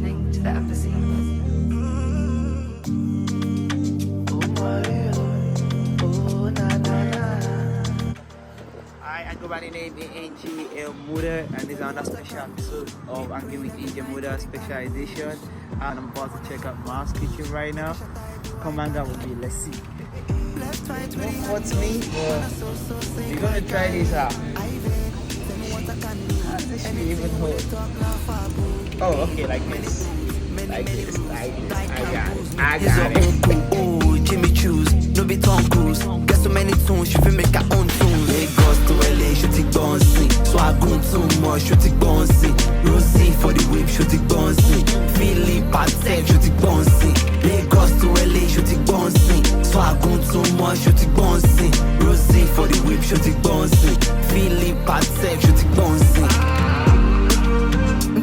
listening to the Embassy. Hi, I go by the name Angel Mudah, and this is another special episode of Angel with Angel Mudah special edition. And I'm about to check out Ma's kitchen right now. Come hang out with me, let's see. Don't hurt me, but we're gonna try this out. This should even hold. Oh, okay, like this. Like this, like this. I got it. Ooh, Jimmy choose, no be Tom Cruise. Get so many tunes, she feel make her own tunes. Lagos to LA, should take bouncy. So I go too much, should take bouncy. Rosie for the whip, should take bouncy. Philip Patek, should take bouncy. Lagos to LA, should take bouncy. So I go too much, should take bouncy. Rosie for the whip, should take bouncy. Philip Patek, should take bouncy.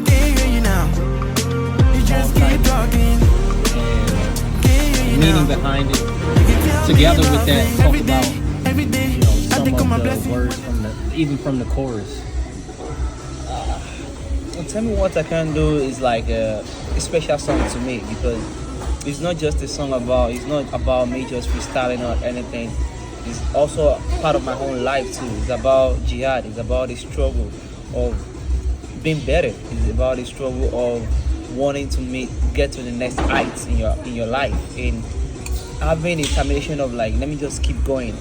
There you now. You just keep talking. Meaning behind it, together with that, talk about some of the words from the chorus. Well, Tell Me What I Can Do is like a special song to me because it's not just a song it's not about me just freestyling or anything. It's also part of my own life too. It's about jihad. It's about the struggle of being better. It's about the struggle of wanting to get to the next heights in your life and having a determination of like, let me just keep going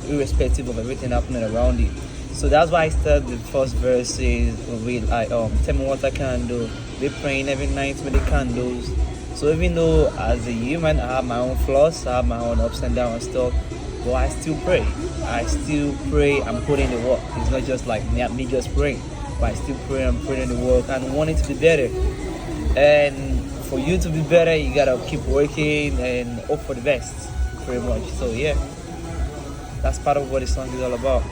irrespective of everything happening around you. So that's why I started the first verses with tell me what I can do. Be praying every night with the candles. So even though as a human I have my own flaws, I have my own ups and downs and stuff, but I still pray. I'm putting the work. It's not just like me just praying, but I still pray, I'm putting the work and wanting to be better. And for you to be better, you gotta keep working and hope for the best, pretty much. So yeah, that's part of what the song is all about.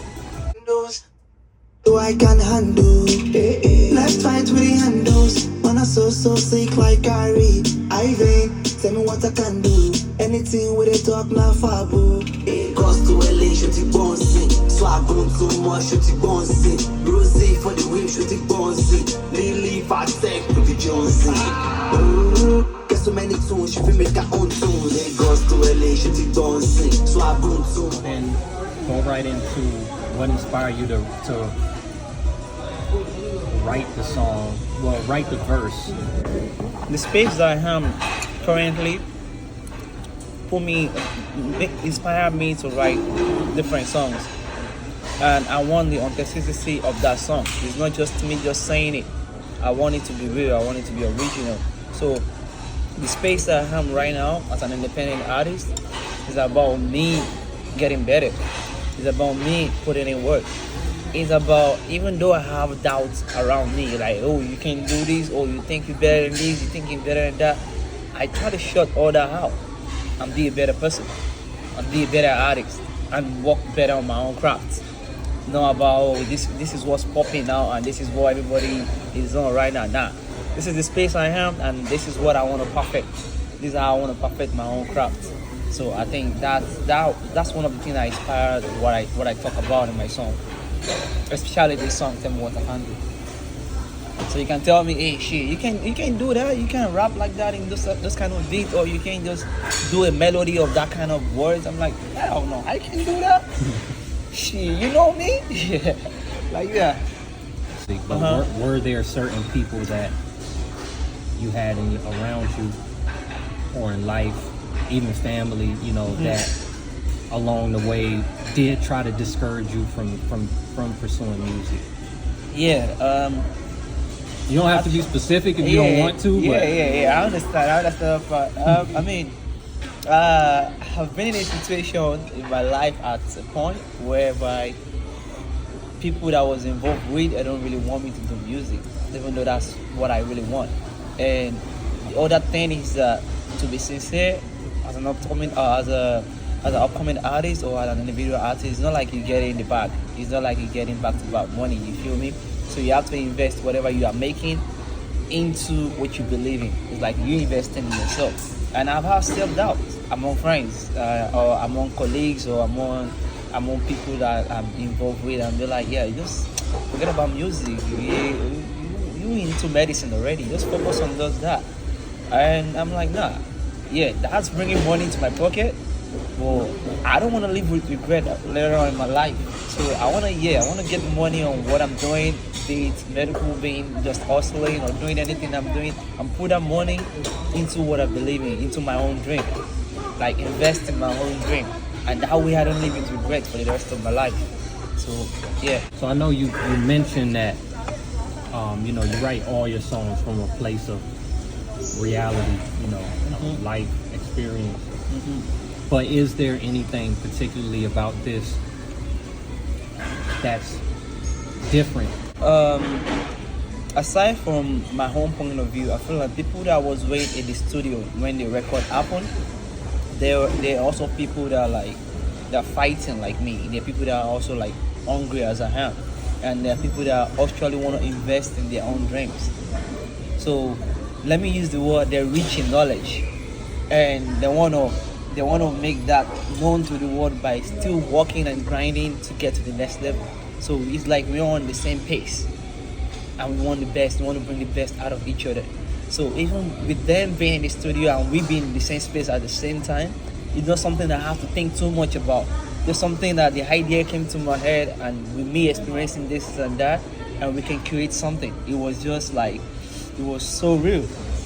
So I can handle. Let's fight with the handles. Man, I'm so sick like Gary. Ivan, tell me what I can do. Anything with a talk now, Fabu. Goes to LA, shoot it bouncy. So I go too much, shoot it bouncy. Rosie for the whip, shoot it bouncy. Lily, Patek, put the Jonesy. Get so many tunes, she feel make her own tunes. Goes to LA, shoot it bouncy. So I go too. And go right into what inspired you to write the song, write the verse. The space that I am currently inspired me to write different songs, and I want the authenticity of that song. It's not just me just saying it. I want it to be real. I want it to be original. So the space that I am right now as an independent artist is about me getting better. It's about me putting in work. It's about, even though I have doubts around me, like, oh, you can do this, or you think you're better than this, you think you're better than that, I try to shut all that out and be a better person, and be a better artist, and work better on my own craft. Not about, oh, this is what's popping now, and this is what everybody is on right now. Nah, this is the space I am, and this is what I want to perfect. This is how I want to perfect my own craft. So I think that's one of the things that inspired what I talk about in my song, especially this song, Tell Me What I Can Do. So you can tell me, hey, shit, you can do that, you can rap like that in this kind of beat, or you can just do a melody of that kind of words. I'm like, hell no, I can do that. Shit, you know me? Yeah, like that. But were there certain people that you had around you or in life, even family, that along the way did try to discourage you from pursuing music? Yeah. You don't have to be specific if you don't want to. Yeah. I understand. But I've been in a situation in my life at a point whereby people that I was involved with, I don't really want me to do music, even though that's what I really want. And the other thing is that, to be sincere, as an upcoming artist or as an individual artist, it's not like you get in the bag. It's not like you're getting back-to-back money. You feel me? So you have to invest whatever you are making into what you believe in. It's like you investing in yourself. And I've had self-doubt among friends, or among colleagues, or among people that I'm involved with, and they're like, yeah, just forget about music. You into medicine already. Just focus on just that. And I'm like, nah, yeah, that's bringing money to my pocket. Well, I don't want to live with regret later on in my life. So I want to, yeah, I want to get money on what I'm doing, be it medical, being just hustling or doing anything I'm doing, and put that money into what I believe in, into my own dream, like invest in my own dream, and that way I don't live with regret for the rest of my life. So yeah. So I know you mentioned that you know, you write all your songs from a place of reality, you know, life experience. But is there anything particularly about this that's different? Aside from my own point of view, I feel like people that was waiting in the studio when the record happened, there are also people that are like, they're fighting like me. There are people that are also like hungry as I am, and there are people that actually want to invest in their own dreams. So let me use the word, they're rich in knowledge, and they want to make that known to the world by still working and grinding to get to the next level. So it's like we're on the same pace, and we want the best. We want to bring the best out of each other. So even with them being in the studio and we being in the same space at the same time, it's not something that I have to think too much about. There's something that the idea came to my head, and with me experiencing this and that, and we can create something. It was just like, it was so real.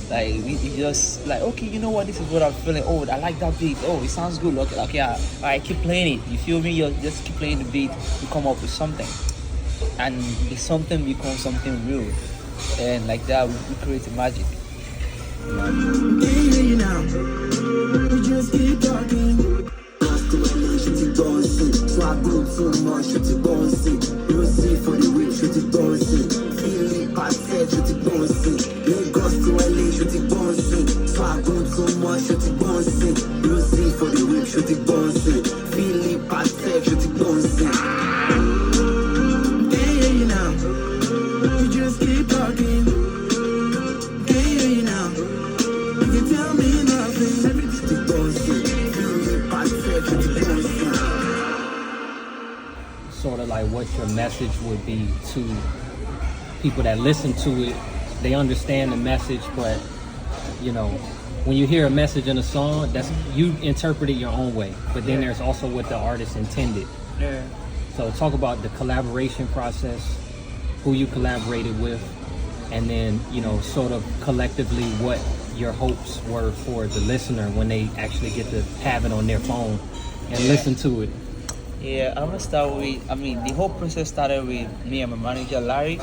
Like we just like, okay, you know what, this is what I'm feeling. Oh, I like that beat. Oh, it sounds good. Okay, I keep playing it. You feel me? You just keep playing the beat. You come up with something, and the something becomes something real, and like that we create a magic. You now, we just keep talking. Shoot it dancing, so I blew too much, shoot it dancing. You will see for the whip, shoot it dancing. Feel it, I said, shoot it dancing. Lagos to LA, shoot it dancing. So I blew too much, shoot it dancing. You will see for the whip, shoot it dancing. Feel it, I said, shoot it dancing. Yeah, you know, you just keep talking. Yeah, you know, you can tell me nothing. Shoot it dancing. Sort of like what your message would be to people that listen to it. They understand the message, but you know, when you hear a message in a song, that's, you interpret it your own way. But then there's also what the artist intended. Yeah. So talk about the collaboration process, who you collaborated with, and then, you know, sort of collectively what your hopes were for the listener when they actually get to have it on their phone and listen to it. Yeah, I'm gonna start with, the whole process started with me and my manager Larry.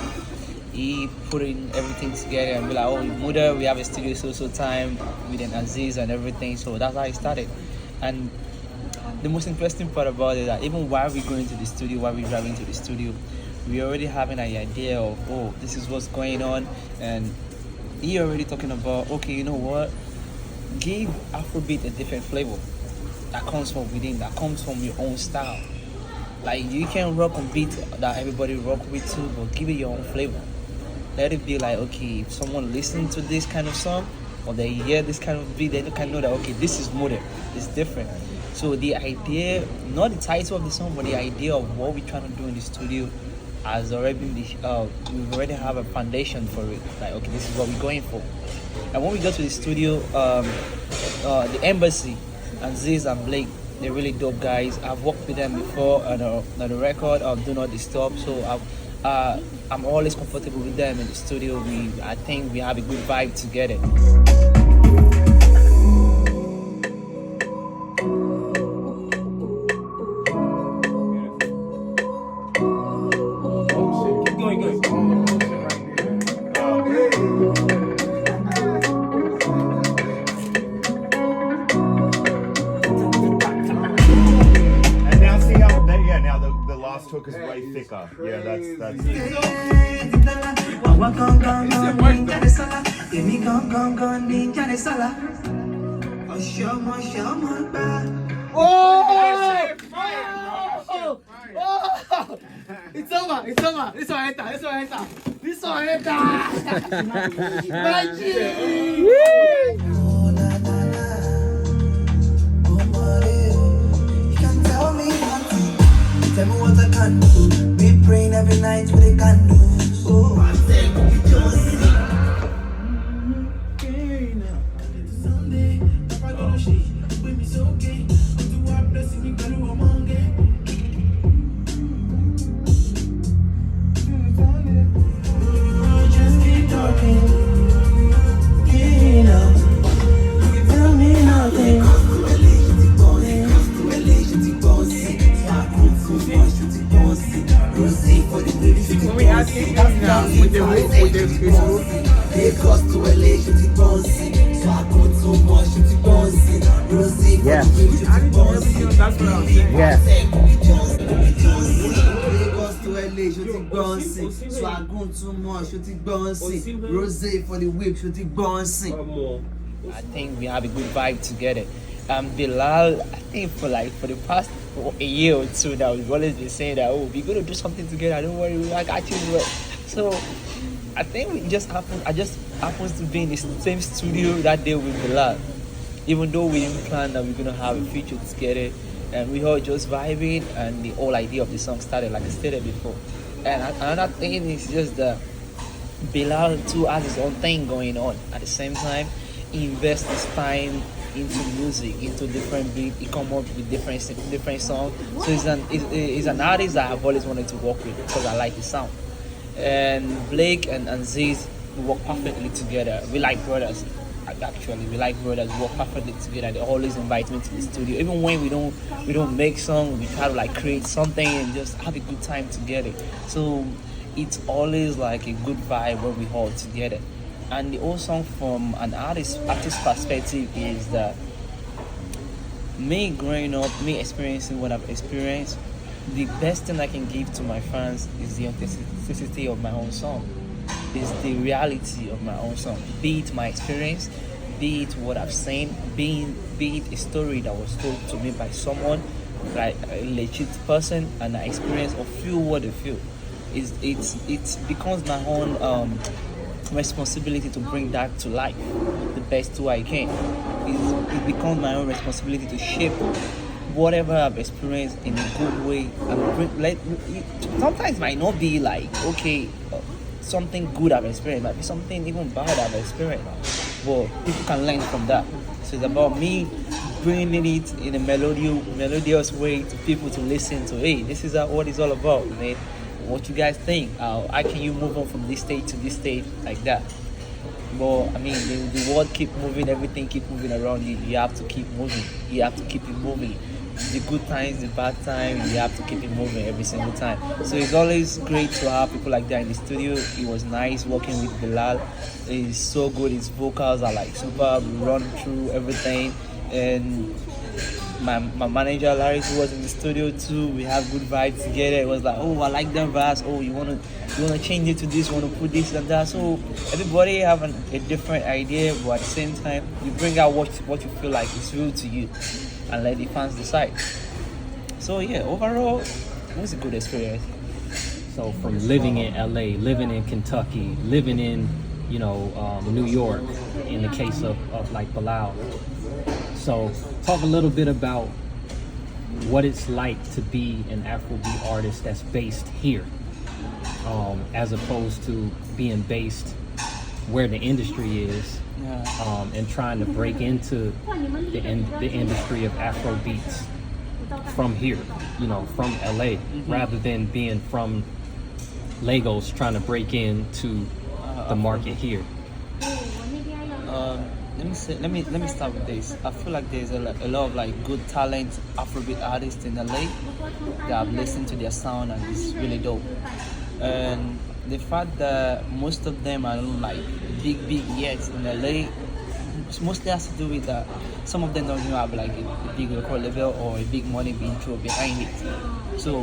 He putting everything together and be like, oh, Mudah, we have a studio so time with an Aziz and everything. So that's how it started. And the most interesting part about it is that even while we're going to the studio, while we're driving to the studio, we already having an idea of, oh, this is what's going on. And he already talking about, okay, you know what? Give Afrobeat a different flavor that comes from within, that comes from your own style. Like, you can rock on beat that everybody rock with too, but give it your own flavor. Let it be like, okay, if someone listens to this kind of song, or they hear this kind of beat, they can know that, okay, this is Mudah, it's different. So the idea, not the title of the song, but the idea of what we're trying to do in the studio has already been, we already have a foundation for it. Like, okay, this is what we're going for. And when we go to the studio, the embassy, and Ziz and Blake, they're really dope guys. I've worked with them before on the record of Do Not Disturb, so I'm always comfortable with them in the studio. I think we have a good vibe together. Hook is way thicker. Yeah, that's. Oh! It's over. This one enter. Magic! Oh, na, na, na. Oh, Mario, you can tell me nothing. Tell me what I can do. We praying every night with a candle. Oh, I think you just see. Lagos to LA, je t'y pense. Soit contre son moi, je t'y pense. Rosé, Yeah. That's what I was saying. Yeah. Lagos to LA, je t'y pense. Soit contre son moi, je t'y pense. Rosé for the whip, je t'y pense. I think we have a good vibe together. Bilal, I think for the past a year or two now, we've always been saying that, oh, we're gonna do something together. Don't worry, I got you. So I think I just happens to be in the same studio that day with Bilal. Even though we didn't plan that we're gonna have a feature together, and we all just vibing, and the whole idea of the song started, like I stated before. And another thing is just that Bilal too has his own thing going on. At the same time, he invests his time into music, into different beats. He come up with different songs. So he's an artist that I've always wanted to work with because I like his sound. And Blake and Ziz work perfectly together. We like brothers. Actually, we like brothers. We work perfectly together. They always invite me to the studio. Even when we don't make songs, we try to like create something and just have a good time together. So it's always like a good vibe when we all together. And the whole song from an artist perspective is that me growing up, me experiencing what I've experienced, the best thing I can give to my fans is the authenticity of my own song. Is the reality of my own song. Be it my experience, be it what I've seen, be it a story that was told to me by someone, like a legit person, and I experience or feel what they feel. It becomes my own responsibility to bring that to life the best way I can. It becomes my own responsibility to shape whatever I've experienced in a good way and sometimes it might not be like something good I've experienced, might be something even bad I've experienced, but people can learn from that. So it's about me bringing it in a melodious way to people to listen to. Hey, this is what it's all about, man. What you guys think? How can you move on from this stage to this stage like that? But I mean, the world keep moving, everything keep moving around you. You have to keep moving. You have to keep it moving. The good times, the bad times, you have to keep it moving every single time. So it's always great to have people like that in the studio. It was nice working with Bilal. He's so good. His vocals are like superb. We run through everything, and my manager Larry, who was in the studio too, we have good vibes together. It was like, oh, I like them verse. Oh, you wanna change it to this, you wanna put this and that. So everybody have a different idea, but at the same time, you bring out what you feel like is real to you, and let the fans decide. So yeah, overall, it was a good experience. So from living in LA, living in Kentucky, living in New York, in the case of like Bilal. So talk a little bit about what it's like to be an Afrobeat artist that's based here, as opposed to being based where the industry is, and trying to break into the industry of Afrobeats from here, from LA, rather than being from Lagos trying to break into the market here. Let me start with this. I feel like there's a lot of like good talent Afrobeat artists in LA that I've listened to their sound and it's really dope. And the fact that most of them are like big yet in LA mostly has to do with that some of them don't even have like a big record level or a big money being thrown behind it. So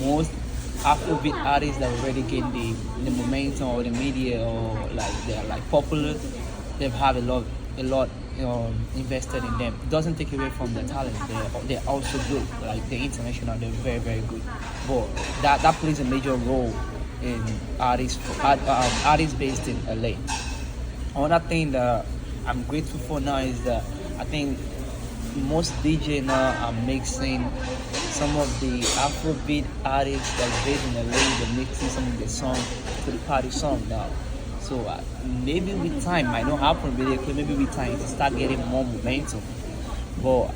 most Afrobeat artists that already get the momentum or the media or like they're like popular, they've had a lot invested in them. It doesn't take away from their talent. They're also good. Like they're international, they're very, very good. But that plays a major role in artists based in LA. Another thing that I'm grateful for now is that I think most DJ now are mixing some of the Afrobeat artists that's based in LA. They're mixing some of the songs to the party song now. So maybe with time, might not happen really quick. Maybe with time, it start getting more momentum. But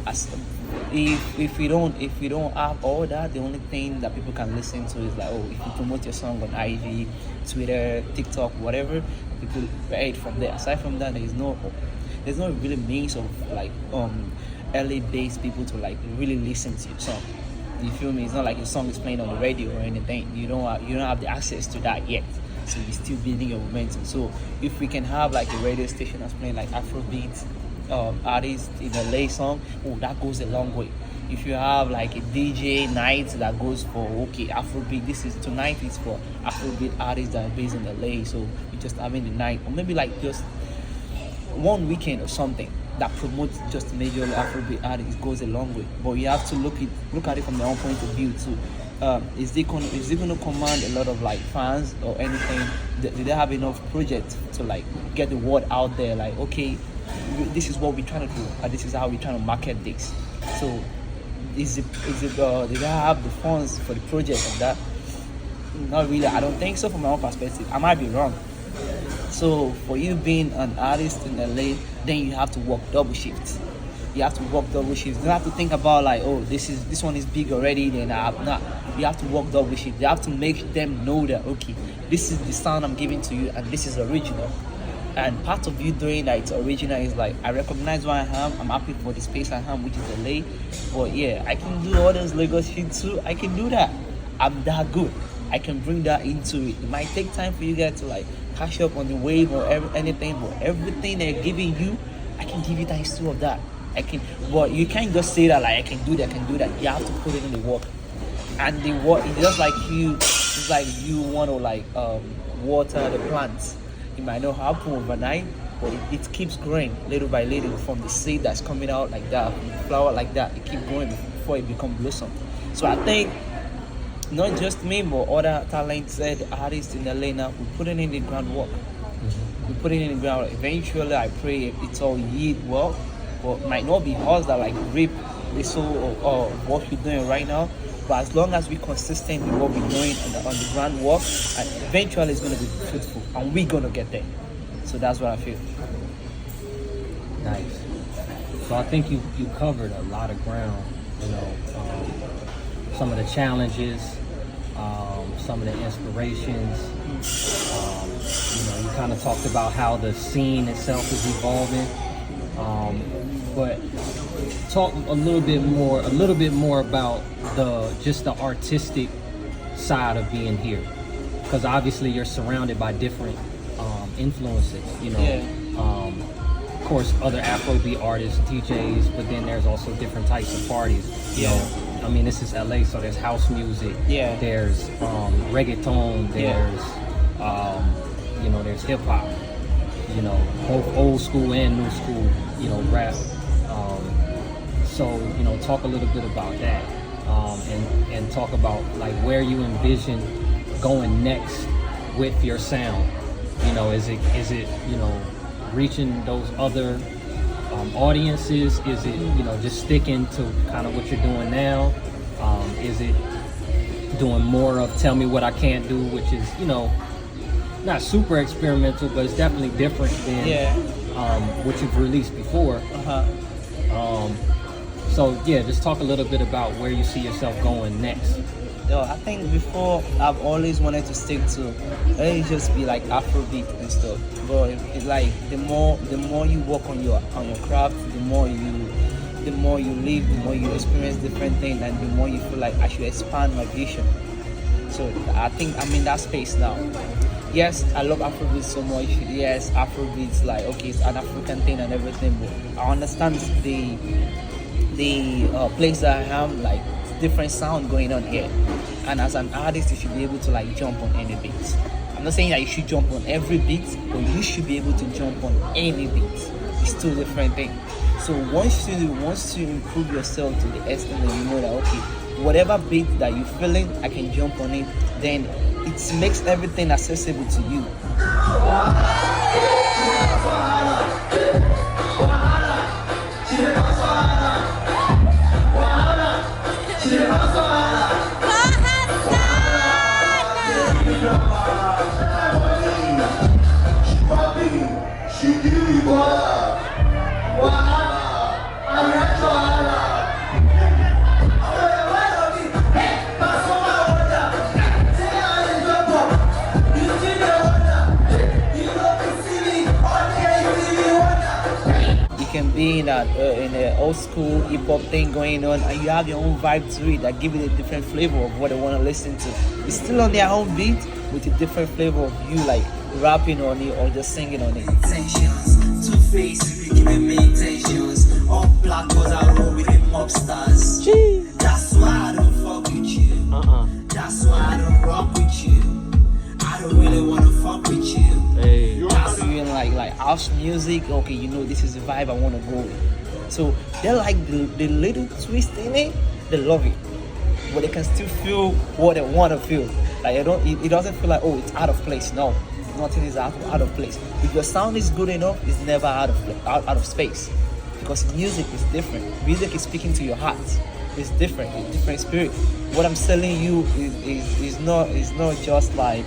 if we don't have all that, the only thing that people can listen to is like, oh, if you promote your song on IG, Twitter, TikTok, whatever, people buy it from there. Aside from that, there's no really means of like LA-based people to like really listen to your song. You feel me? It's not like your song is playing on the radio or anything. You don't have the access to that yet. so you're still building your momentum. So if we can have like a radio station that's playing like Afrobeat artist in a lay song, oh, that goes a long way. If you have like a DJ night that goes for okay Afrobeat, this is tonight is for Afrobeat artists that are based in LA, so you're just having the night, or maybe like just one weekend or something that promotes just major Afrobeat artists goes a long way. But you have to look at it from their own point of view too. Is it going to command a lot of like fans or anything? Do they have enough projects to like get the word out there? Like, okay, this is what we're trying to do, and this is how we're trying to market this. So, do they have the funds for the project and that? Not really. I don't think so. From my own perspective, I might be wrong. So, for you being an artist in LA, then you have to work double shifts. You have to work double shifts. You don't have to think about like, oh, this one is big already. Then I'm not. You have to work double shifts. You have to make them know that okay, this is the sound I'm giving to you, and this is original. And part of you doing that it's original is like I recognize where I am. I'm happy for the space I am, which is LA. But yeah, I can do all those Lagos shit too. I can do that. I'm that good. I can bring that into it. It might take time for you guys to like catch up on the wave or anything, but everything they're giving you, I can give you times two of that. I can, but you can't just say that like I can do that. You have to put it in the work, and the work is just like you. It's like you want to like water the plants. It might not happen overnight, but it keeps growing little by little from the seed that's coming out like that, from the flower like that. It keeps growing before it becomes blossom. So I think not just me, but other talented artists in LA now, we put it in the groundwork. We put it in the ground. Eventually, I pray it's all yield well. But might not be us that like reap the soul or what we're doing right now. But as long as we're consistent with what we're doing on the groundwork, eventually it's going to be fruitful, and we're going to get there. So that's what I feel. Nice. So I think you covered a lot of ground. You know, some of the challenges, some of the inspirations. You kind of talked about how the scene itself is evolving. But talk a little bit more about the artistic side of being here, because obviously you're surrounded by different influences. You know, of course, other Afrobeat artists, DJs, but then there's also different types of parties. You know, I mean, this is LA, so there's house music. There's reggaeton. There's there's hip hop. You know, both old school and new school. You know, rap. So, you know, talk a little bit about that, and talk about like where you envision going next with your sound. You know, is it reaching those other audiences? Is it just sticking to kind of what you're doing now? Is it doing more of Tell Me What I Can't Do, which is not super experimental, but it's definitely different than what you've released before. So yeah, just talk a little bit about where you see yourself going next. I think before I've always wanted to stick to let it just be like Afrobeat and stuff. But it's like the more you work on your craft, the more you live, the more you experience different things, and the more you feel like I should expand my vision. So I think I'm in that space now. Yes, I love Afrobeat so much. Yes, Afrobeat's like okay, it's an African thing and everything, but I understand the place that I am, like different sound going on here, and as an artist you should be able to like jump on any beat. I'm not saying that you should jump on every beat, but you should be able to jump on any beat. It's two different things. So once you improve yourself to the extent that you know that okay, whatever beat that you're feeling, I can jump on it, then it makes everything accessible to you. being in an old school hip hop thing going on, and you have your own vibe to it that give it a different flavor of what they want to listen to. It's still on their own beat with a different flavor of you like rapping on it or just singing on it. Intentions, two faces, be giving me intentions. All black cause I roll with them mobsters. That's why I don't fuck with you. That's why I don't rock with you. I don't really wanna fuck with you. Doing like house music, okay, you know this is the vibe I want to go with. So they like the little twist in it, they love it, but they can still feel what they want to feel. Like it doesn't feel like, oh, it's out of place. No, nothing is out of place. If your sound is good enough, it's never out of space, because music is different. Music is speaking to your heart. It's different. It's different spirit. What I'm telling you is not just like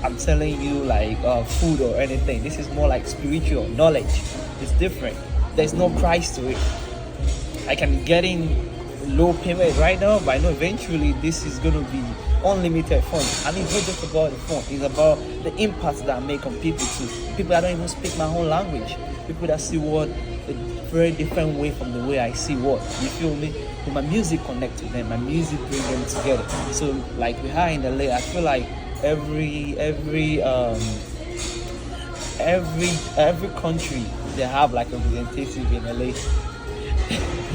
I'm telling you like food or anything. This is more like spiritual knowledge. It's different. There's no price to it. I can get in low payment right now, but I know eventually this is going to be unlimited fun. And it's not just about the fun. It's about the impact that I make on people too. People that don't even speak my own language. People that see what a very different way from the way I see what. You feel me? But my music connects with them. My music brings them together. So like we are in LA, I feel like every country they have like a representative in LA.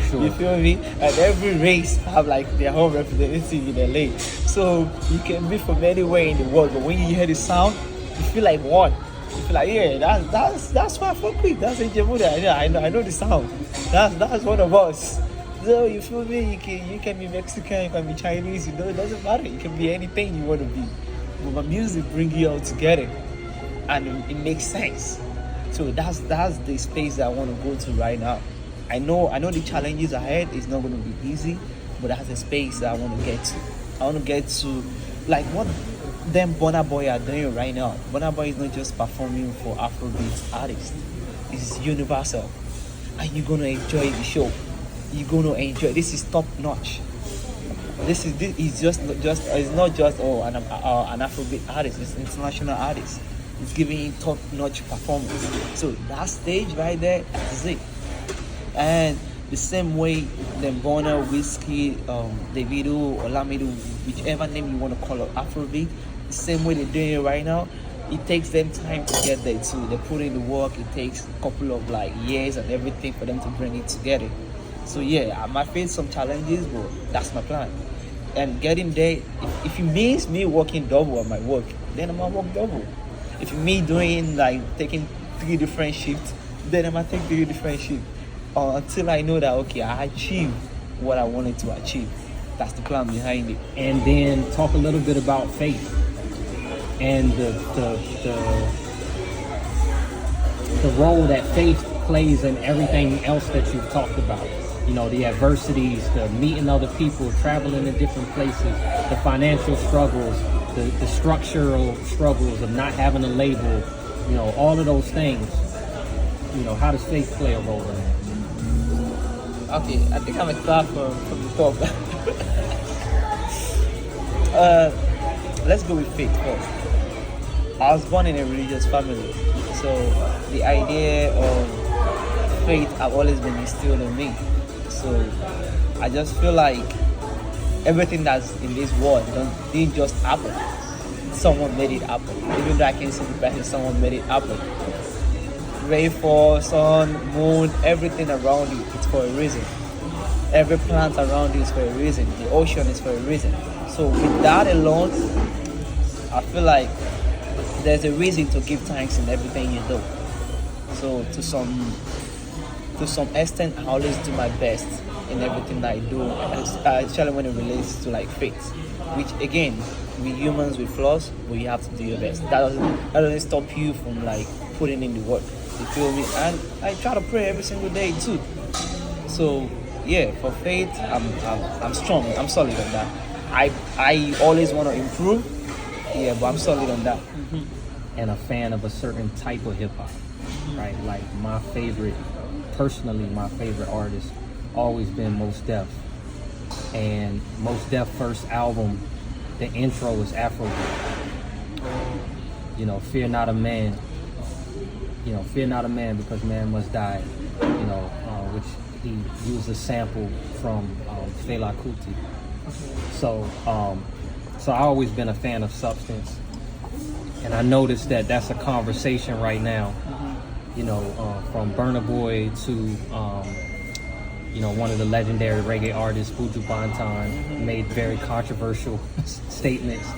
Sure. You feel me? And every race have like their own representative in LA. So you can be from anywhere in the world, but when you hear the sound, you feel like one. You feel like, yeah, that's what I fuck with. That's Angel Mudah. I know the sound. That's one of us. So you feel me? You can be Mexican, you can be Chinese. You know, it doesn't matter. You can be anything you want to be. But my music brings you all together, and it makes sense. So that's the space that I want to go to right now. I know the challenges ahead is not going to be easy, but that's the space that I want to get to. I want to get to like what them Burna Boy are doing right now. Burna Boy is not just performing for Afrobeat artists; it's universal, and you're gonna enjoy the show. You're gonna enjoy. This is top notch. This is it's not just an Afrobeat artist. It's an international artist. It's giving you top notch performance. So that stage right there is it. And the same way them Burna, Whiskey, Davido, Olamido, whichever name you want to call it, Afrobeat, the same way they're doing it right now. It takes them time to get there too. They put in the work. It takes a couple of like years and everything for them to bring it together. So yeah, I might face some challenges, but that's my plan. And getting there, if it means me working double at my work, then I'm gonna work double. If it me doing like taking 3 different shifts, then I'm gonna take 3 different shifts. Until I know that okay, I achieved what I wanted to achieve. That's the plan behind it. And then talk a little bit about faith and the role that faith plays in everything else that you've talked about. You know, the adversities, the meeting other people, traveling to different places, the financial struggles, the structural struggles of not having a label, you know, all of those things. You know, how does faith play a role in that? Okay, I think I'm a start from the top. Let's go with faith first. I was born in a religious family, so the idea of faith have always been instilled in me. So I just feel like everything that's in this world didn't just happen. Someone made it happen. Even though I can't see the person, someone made it happen. Rainfall, sun, moon, everything around you, it's for a reason. Every plant around you is for a reason. The ocean is for a reason. So with that alone, I feel like there's a reason to give thanks in everything you do. So to some extent, I always do my best in everything that I do, especially when it relates to like faith. Which again, we humans with flaws, but you have to do your best. That doesn't stop you from like putting in the work. You feel me? And I try to pray every single day too. So yeah, for faith, I'm strong. I'm solid on that. I always want to improve. Yeah, but I'm solid on that. And a fan of a certain type of hip hop, right? Like my favorite artist always been Mos Def. And Mos Def first album, the intro was Afrobeat. You know, fear not a man. You know, fear not a man because man must die. You know, which he used a sample from Fela Kuti. So I've always been a fan of Substance, and I noticed that that's a conversation right now. You know, from Burna Boy to you know, one of the legendary reggae artists, Buju Banton, made very controversial statements.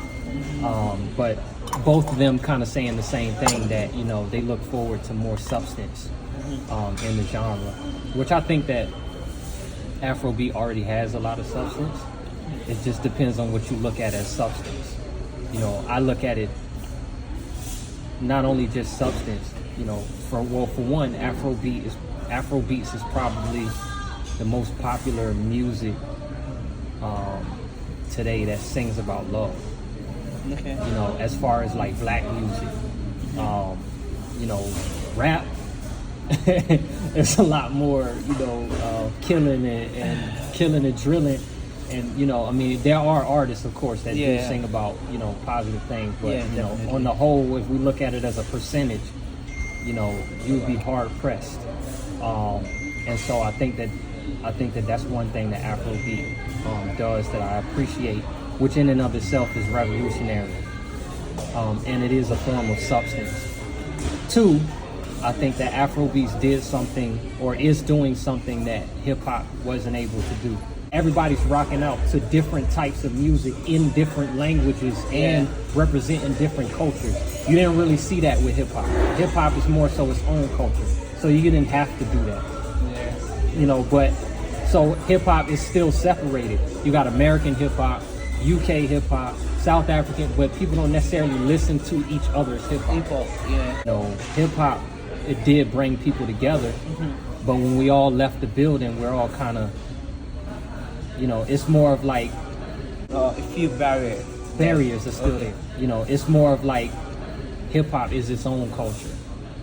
But both of them kind of saying the same thing, that, you know, they look forward to more substance in the genre, which I think that Afrobeat already has a lot of substance. It just depends on what you look at as substance. You know, I look at it not only just substance, you know, for one, Afrobeats is probably the most popular music today that sings about love. Okay. You know, as far as like black music, you know, rap, it's a lot more, you know, killing it and killing and drilling. And, you know, I mean, there are artists, of course, that do sing about, you know, positive things. But, you know, on the whole, if we look at it as a percentage, you know, you'd be hard pressed. And so I think that that's one thing that Afrobeat does that I appreciate, which in and of itself is revolutionary. And it is a form of substance. Two, I think that Afrobeats did something, or is doing something, that hip hop wasn't able to do. Everybody's rocking out to different types of music in different languages and representing different cultures. You didn't really see that with hip hop. Hip hop is more so its own culture. So you didn't have to do that. Yeah. You know, but so hip hop is still separated. You got American hip hop, UK hip hop, South African, but people don't necessarily listen to each other's hip hop. Yeah. You know, hip hop, it did bring people together, but when we all left the building, we're all kind of, you know, it's more of like A few barriers are still there. You know, it's more of like hip hop is its own culture.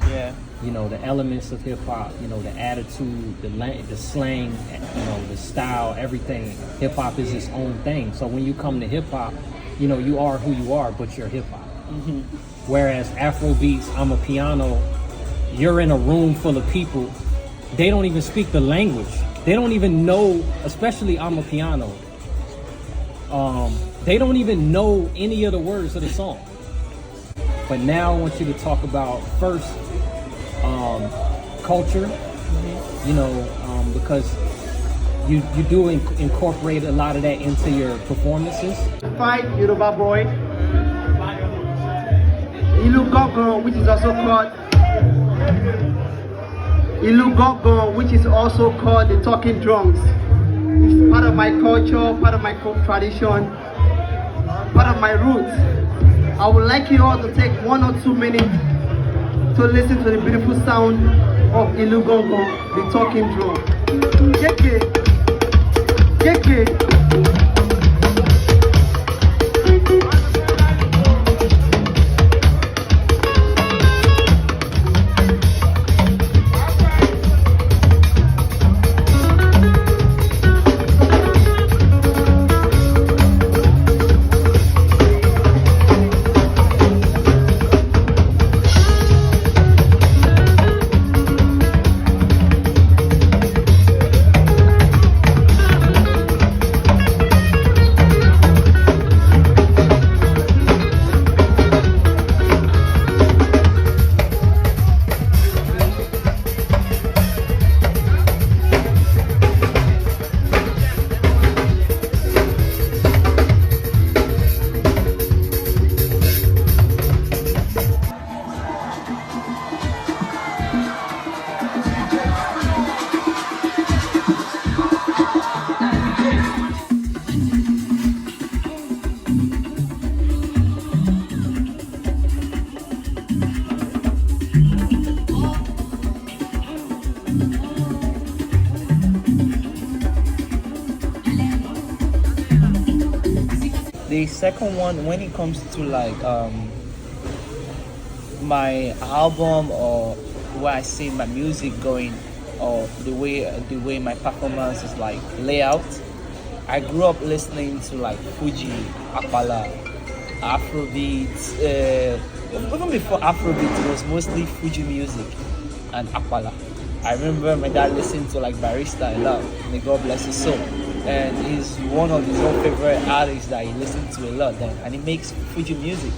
Yeah. You know, the elements of hip hop, you know, the attitude, the slang, you know, the style, everything. Hip hop is its own thing. So when you come to hip hop, you know, you are who you are, but you're hip hop. Whereas Afrobeats, I'm a piano. You're in a room full of people. They don't even speak the language. They don't even know, especially I'm a piano. They don't even know any of the words of the song. But now I want you to talk about first culture, you know, because you do incorporate a lot of that into your performances. Fight Yoruba boy. Ilu Gogo, which is also called which is also called the talking drums. It's part of my culture, part of my tradition, part of my roots. I would like you all to take 1 or 2 minutes to listen to the beautiful sound of Ilu Gogo, the talking drum. Jeke, jeke. The second one, when it comes to like my album, or where I see my music going, or the way my performance is like layout, I grew up listening to like Fuji, Apala, Afrobeat. Even before Afrobeat, it was mostly Fuji music and Apala. I remember my dad listened to like Barista a lot. May God bless his soul. And he's one of his own favorite artists that he listens to a lot. Then, and he makes Fuji music.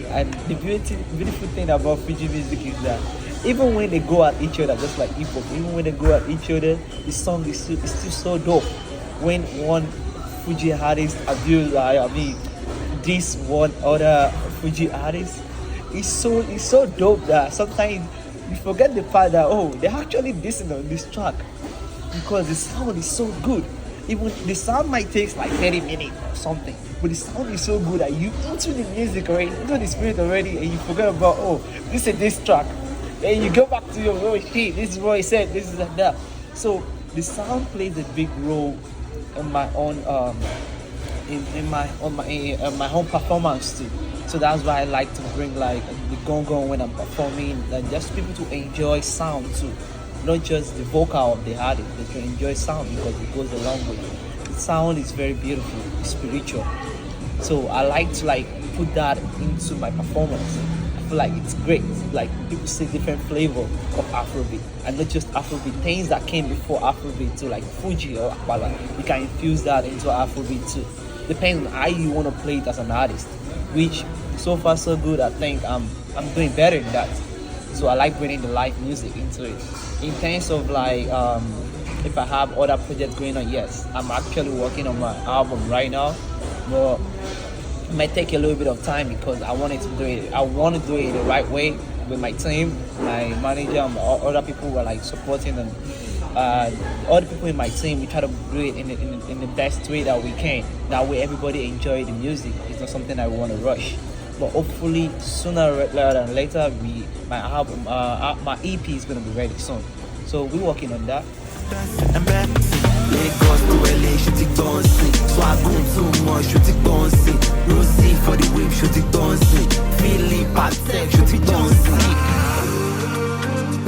And the beautiful thing about Fuji music is that even when they go at each other, just like hip hop, even when they go at each other, the song is still so dope. When one Fuji artist this one other Fuji artist, it's so dope that sometimes you forget the fact that they're actually dissing on this track because the sound is so good. Even the sound might take like 30 minutes or something, but the sound is so good that you into the music already, into the spirit already, and you forget about this is this track. Then you go back to your shit. This is what he said. This is like that. So the sound plays a big role in my own in my own performance too. So that's why I like to bring like the gong when I'm performing, and just people to enjoy sound too. Not just the vocal of the artist, but to enjoy sound because it goes a long way. The sound is very beautiful, it's spiritual. So I like to like put that into my performance. I feel like it's great. Like people see different flavor of Afrobeat, and not just Afrobeat, things that came before Afrobeat too, like Fuji or Akbala. You can infuse that into Afrobeat too. Depends on how you want to play it as an artist. Which so far so good. I think I'm doing better in that. So I like bringing the live music into it. In terms of like if I have other projects going on, yes, I'm actually working on my album right now, but it might take a little bit of time because I want to do it the right way with my team, my manager, and other people who are like supporting, and other people in my team. We try to do it in the best way that we can. That way everybody enjoy the music. It's not something I want to rush. But hopefully sooner rather than later, my album, my EP is gonna be ready soon. So we're working on that. Lagos to LA, shoot it dancing. Swaggle too much, shoot it dancing. Rosie for the whip, shoot it dancing. Philly Patek, shoot it dancing.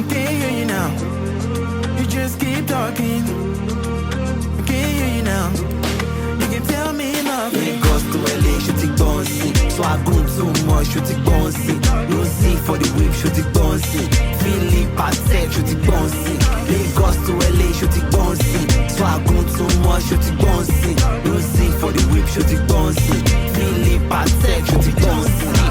Can't hear you now. You just keep talking. Can't hear you now. You can tell me nothing. Lagos to LA, shoot it dancing. Swaggle too much, shoot it dancing. Rosie for the whip, shoot it dancing. Philly Patek, shoot it dancing. Lagos to LA, shoot it dancing. Swaggle too much, shoot it dancing. Rosie for the whip, shoot it dancing. Philly Patek, shoot it dancing.